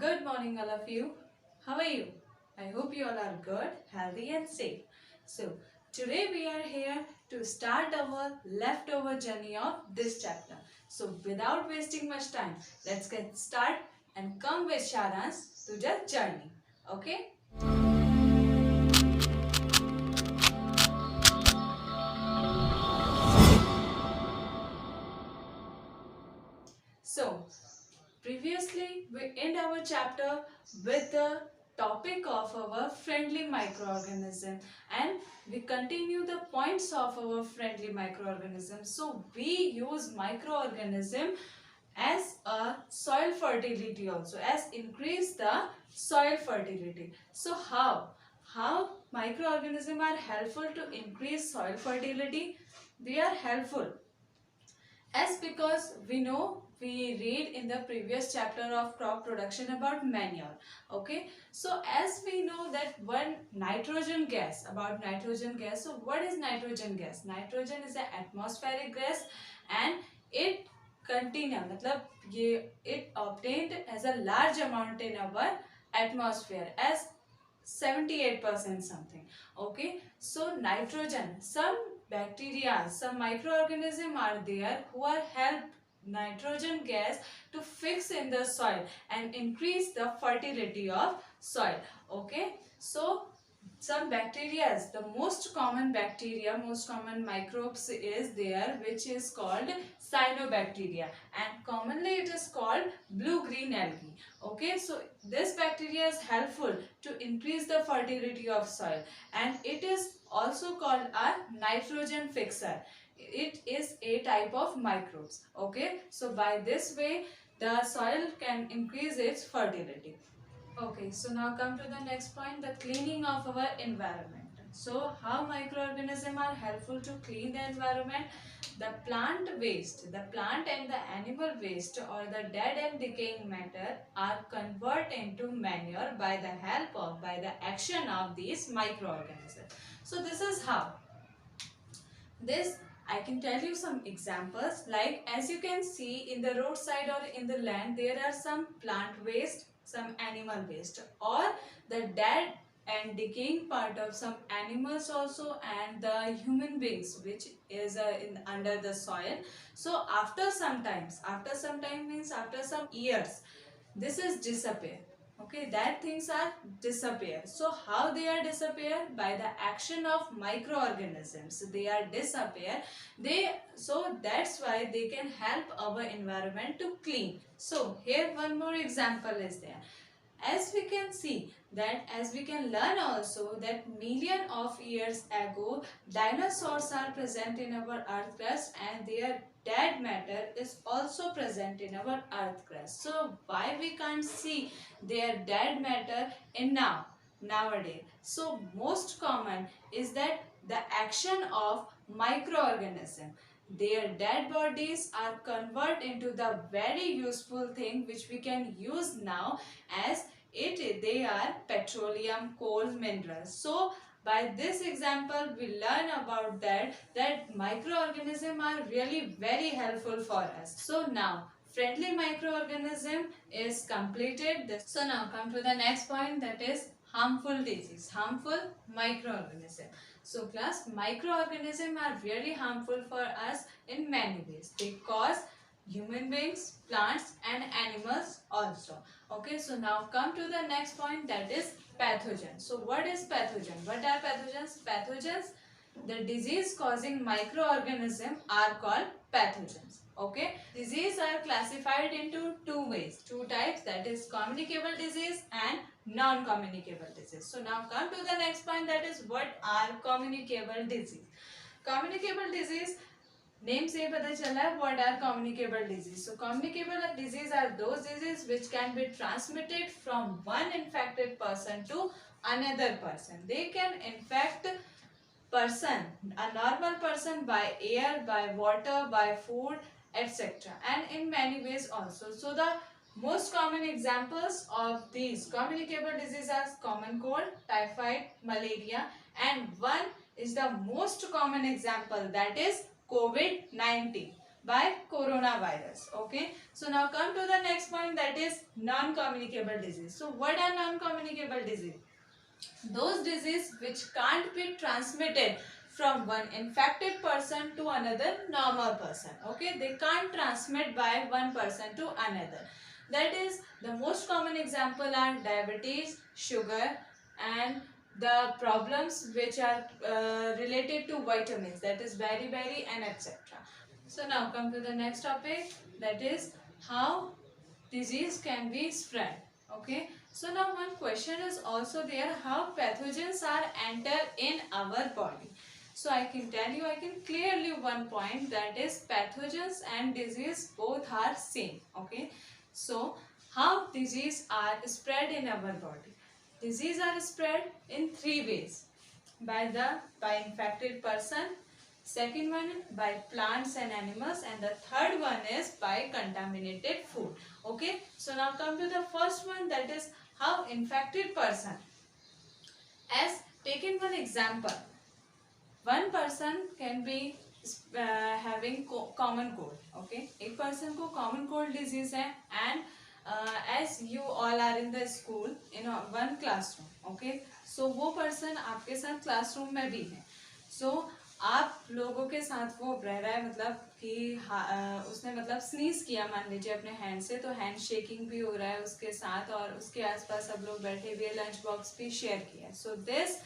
Good morning, all of you. How are you? I hope you all are good, healthy, and safe. So, today we are here to start our leftover journey of this chapter. So, without wasting much time, let's get started and come with Sharans to the journey. Okay? So, previously, we end our chapter with the topic of our friendly microorganism and we continue the points of our friendly microorganism. So, we use microorganism as a soil fertility also, as increase the soil fertility. So, how? How microorganisms are helpful to increase soil fertility? They are helpful as because we know we read in the previous chapter of crop production about manure. Okay, so as we know that one nitrogen gas, about nitrogen gas. So what is nitrogen gas? Nitrogen is an atmospheric gas and it contain मतलब ये it obtained as a large amount in our atmosphere as 78% something. Okay, so nitrogen, some bacteria, some microorganism are there who are help nitrogen gas to fix in the soil and increase the fertility of soil. Okay, so some bacteria, the most common bacteria, most common microbes is there, which is called cyanobacteria, and commonly it is called blue green algae. Okay, so this bacteria is helpful to increase the fertility of soil and it is also called a nitrogen fixer. It is a type of microbes. Okay, so by this way the soil can increase its fertility. Okay, so now come to the next point, the cleaning of our environment. So how microorganisms are helpful to clean the environment? The plant waste, the plant and the animal waste or the dead and decaying matter are converted into manure by the help of, by the action of these microorganisms. So this is how. This I can tell you some examples, like as you can see in the roadside or in the land there are some plant waste, some animal waste or the dead and decaying part of some animals also and the human beings which is in under the soil. So after some times, after some time means after some years, this is disappear. Okay, that things are disappear. So how they are disappear? By the action of microorganisms they are disappear. So that's why they can help our environment to clean. So here one more example is there. As we can see that, as we can learn also that million of years ago dinosaurs are present in our earth crust and their dead matter is also present in our earth crust. So why we can't see their dead matter in nowadays? So most common is that the action of microorganism, their dead bodies are converted into the very useful thing which we can use now, as they are petroleum, coal, minerals. So by this example we learn about that microorganisms are really very helpful for us. So now friendly microorganism is completed. So now come to the next point, that is harmful disease, harmful microorganism. So class, microorganisms are very harmful for us in many ways. They cause human beings, plants and animals also. Okay, so now come to the next point, that is pathogen. So what is pathogen? What are pathogens? Pathogens, the disease causing microorganism are called pathogens. Okay, disease are classified into two ways, two types, that is communicable disease and non-communicable disease. So now come to the next point, that is what are communicable disease. Communicable disease, name से ही पता चला है what are communicable disease. So communicable disease are those diseases which can be transmitted from one infected person to another person. They can infect person, a normal person, by air, by water, by food, etc. and in many ways also. So the most common examples of these communicable diseases are common cold, typhoid, malaria, and one is the most common example, that is COVID-19. by coronavirus. Okay, so now come to the next point, that is non-communicable disease. So what are non-communicable disease? Those disease which can't be transmitted from one infected person to another normal person. Okay, they can't transmit by one person to another. That is, the most common example are diabetes, sugar, and the problems which are related to vitamins, that is beriberi and etc. So now come to the next topic, that is how disease can be spread. Okay, so now one question is also there, how pathogens are enter in our body. So I can tell you, I can clearly one point, that is pathogens and disease both are same. Okay, so how disease are spread in our body? Disease are spread in three ways: by infected person, second one by plants and animals, and the third one is by contaminated food. Okay, so now come to the first one, that is how infected person. As taken one example, one person can be having common cold. Okay, एक person को common cold disease है, and as you all are in the school in one classroom. Okay, so वो person आपके साथ classroom में भी है. So आप लोगों के साथ वो रह रहा है, मतलब कि उसने मतलब स्नीज किया मान लीजिए अपने हैंड से, तो हैंड शेकिंग भी हो रहा है उसके साथ, और उसके आसपास सब लोग बैठे हुए, लंच बॉक्स भी शेयर किया. So this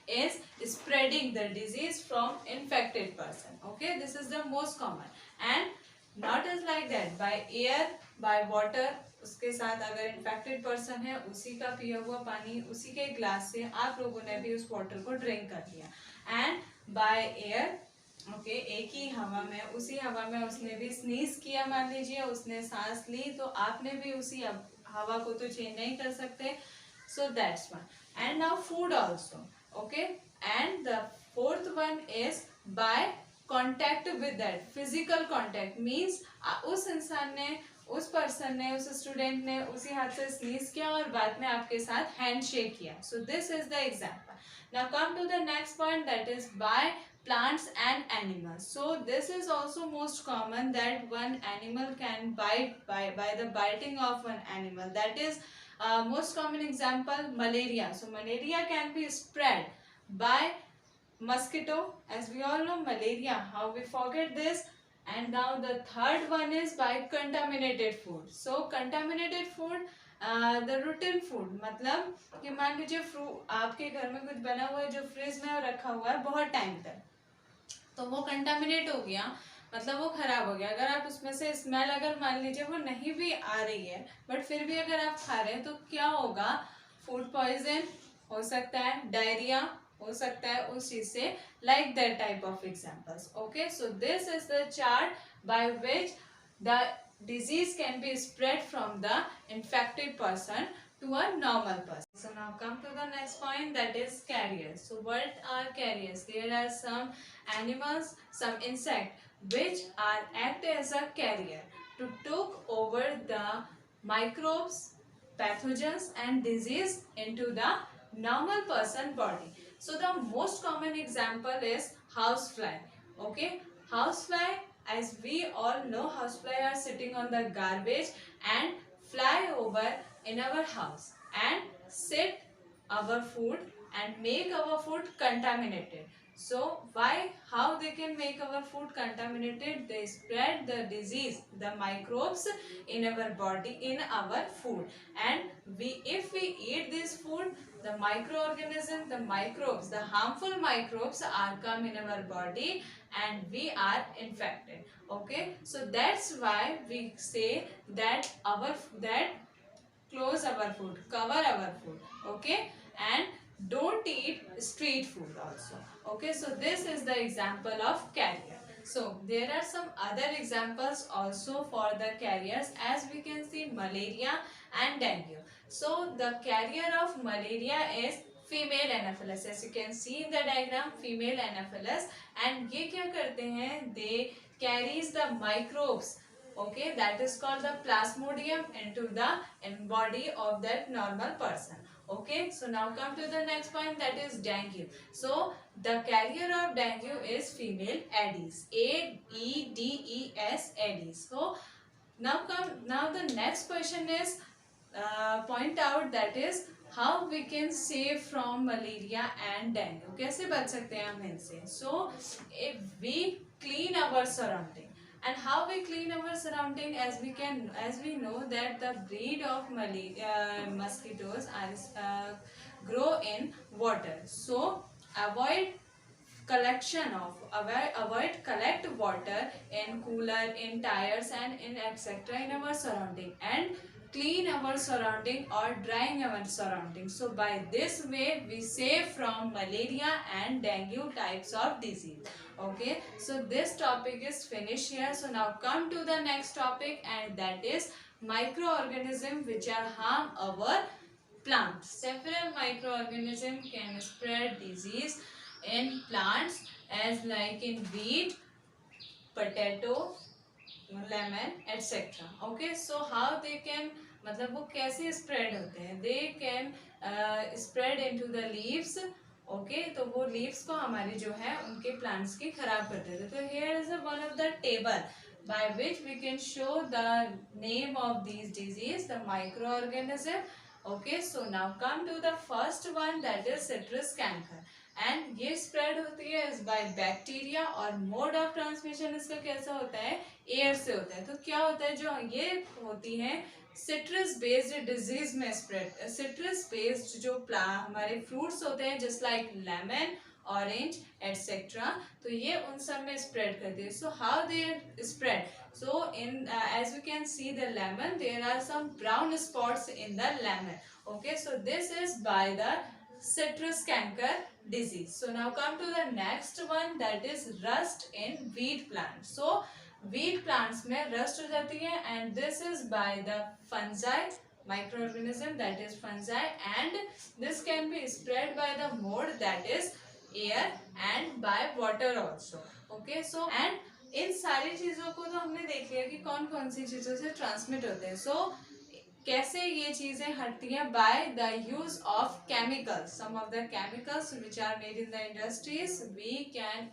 is spreading the disease from infected person. Okay, this is the most common, and not as like that, by air, by water. उसके साथ अगर इन्फेक्टेड पर्सन है, उसी का पिया हुआ पानी, उसी के ग्लास से आप लोगों ने भी उस वाटर को ड्रिंक कर लिया, एंड बाय एयर. ओके, एक ही हवा में, उसी हवा में उसने भी स्नीज किया मान लीजिए, उसने सांस ली, तो आपने भी उसी हवा को तो चेंज नहीं कर सकते. So that's one. And now food also. Okay, and the fourth one is by contact with that. Physical contact means उस इंसान ने, उस पर्सन ने, उस स्टूडेंट ने उसी हाथ से स्नीज किया और बाद में आपके साथ हैंड शेक किया. So this is the example. Now come to the next point, that is by plants and animals. So this is also most common, that one animal can bite by the biting of one animal. That is most common example, malaria. So malaria can be spread by mosquito, as we all know malaria, how we forget this. And now the third one is by contaminated food. So contaminated food, the routine food, मतलब कि मान लीजिए आपके घर में कुछ बना हुआ है जो फ्रिज में रखा हुआ है बहुत टाइम तक, तो वो कंटामिनेट हो गया, मतलब वो खराब हो गया. अगर आप उसमें से स्मेल, अगर मान लीजिए वो नहीं भी आ रही है, बट फिर भी अगर आप खा रहे हैं, तो क्या होगा? फूड पॉइजन हो सकता है, डायरिया हो सकता है उस चीज से, like that type of examples. Okay, so this is the chart by which the disease can be spread from the infected person to a normal person. So now come to the next point, that is carriers. So what are carriers? There are some animals, some insect which are act as a carrier to took over the microbes, pathogens and disease into the normal person body. So the most common example is housefly. Okay, housefly, as we all know, housefly are sitting on the garbage and fly over in our house and sit our food and make our food contaminated. So why, how they can make our food contaminated? They spread the disease, the microbes in our body, in our food, and if we eat this food, the microorganism, the microbes, the harmful microbes are come in our body and we are infected. Okay, so that's why we say that close our food, cover our food. Okay, and don't eat street food also. Okay, so this is the example of carrier. So there are some other examples also for the carriers, as we can see malaria and dengue. So the carrier of malaria is female anopheles. As you can see in the diagram, female anopheles. And ये क्या करते हैं? They carries the microbes. Okay, that is called the plasmodium into the body of that normal person. Okay, so now come to the next point, that is dengue. So the carrier of dengue is female Aedes, Aedes, Aedes. So now the next question is point out, that is how we can save from malaria and dengue. कैसे बच सकते हैं हम इनसे? So if we clean our surrounding, and how we clean our surrounding, as we know that the breed of mosquitoes are grow in water. So avoid avoid collect water in cooler, in tires, and in etc. in our surrounding, and clean our surrounding or drying our surroundings. So by this way we save from malaria and dengue types of disease. Okay, so this topic is finished here. So now come to the next topic, and that is microorganisms which are harm our plants. Several microorganisms can spread disease in plants, as like in wheat, potato, lemon, etc. Okay, so how they can, मतलब वो कैसे spread होते हैं? They can spread into the leaves. Okay, तो वो leaves को हमारी जो है उनके plants की खराब कर देते हैं. तो here is one of the table by which we can show the name of these disease, the microorganism. Okay, so now come to the first one, that is citrus canker. And ये spread होती है by bacteria, और mode of transmission इसका कैसा होता है? Air से होता है. तो क्या होता है, जो ये होती है सिट्रस बेस्ड डिजीज में स्प्रेड. सिट्रस बेस्ड जो हमारे फ्रूट्स होते हैं, just like lemon, orange etcetera, तो ये उन सब में स्प्रेड करती है. So how they spread? So in as you can see the lemon, there are some brown spots in the lemon. Okay, so this is by the citrus canker disease. So now come to the next one, that is rust in wheat plants. So wheat plants में rust हो जाती है, and this is by the fungi, microorganism, that is fungi, and this can be spread by the mode, that is air, and by water also. Okay, so and इन सारी चीज़ों को तो हमने देख लिया कि कौन कौन सी चीज़ों से ट्रांसमिट होते हैं. सो कैसे ये चीजें हटती हैं? By the use of chemicals. Some of the chemicals which are made in the industries, we can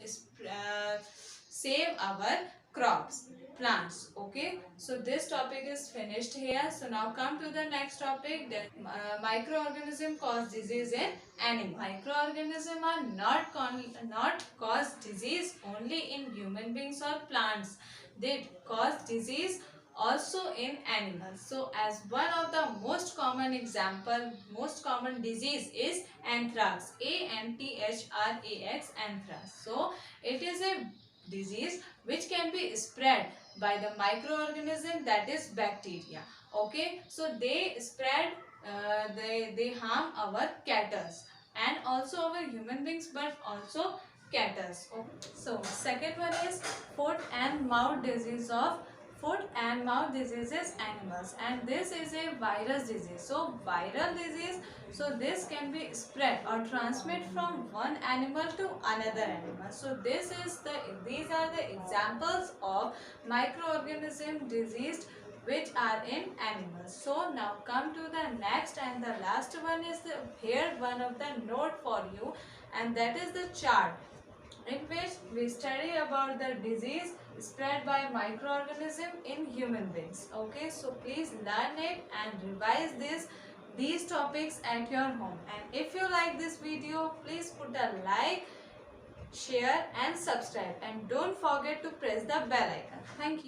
save our crops, plants. Okay, so this topic is finished here. So now come to the next topic, that microorganism cause disease in animals. Microorganism are not cause disease only in human beings or plants. They cause disease also in animals. So as one of the most common disease is anthrax, anthrax, anthrax. So it is a disease which can be spread by the microorganism, that is bacteria. Okay, so they spread, they harm our cattle and also our human beings, but also cattle. Okay. So second one is foot and mouth disease of foot and mouth diseases animals, and this is a virus disease. So viral disease, so this can be spread or transmit from one animal to another animal. So these are the examples of microorganism disease which are in animals. So now come to the next and the last one is here one of the note for you, and that is the chart in which we study about the disease spread by microorganism in human beings. Okay, so please learn it and revise these topics at your home. And if you like this video, please put a like, share and subscribe, and don't forget to press the bell icon. Thank you.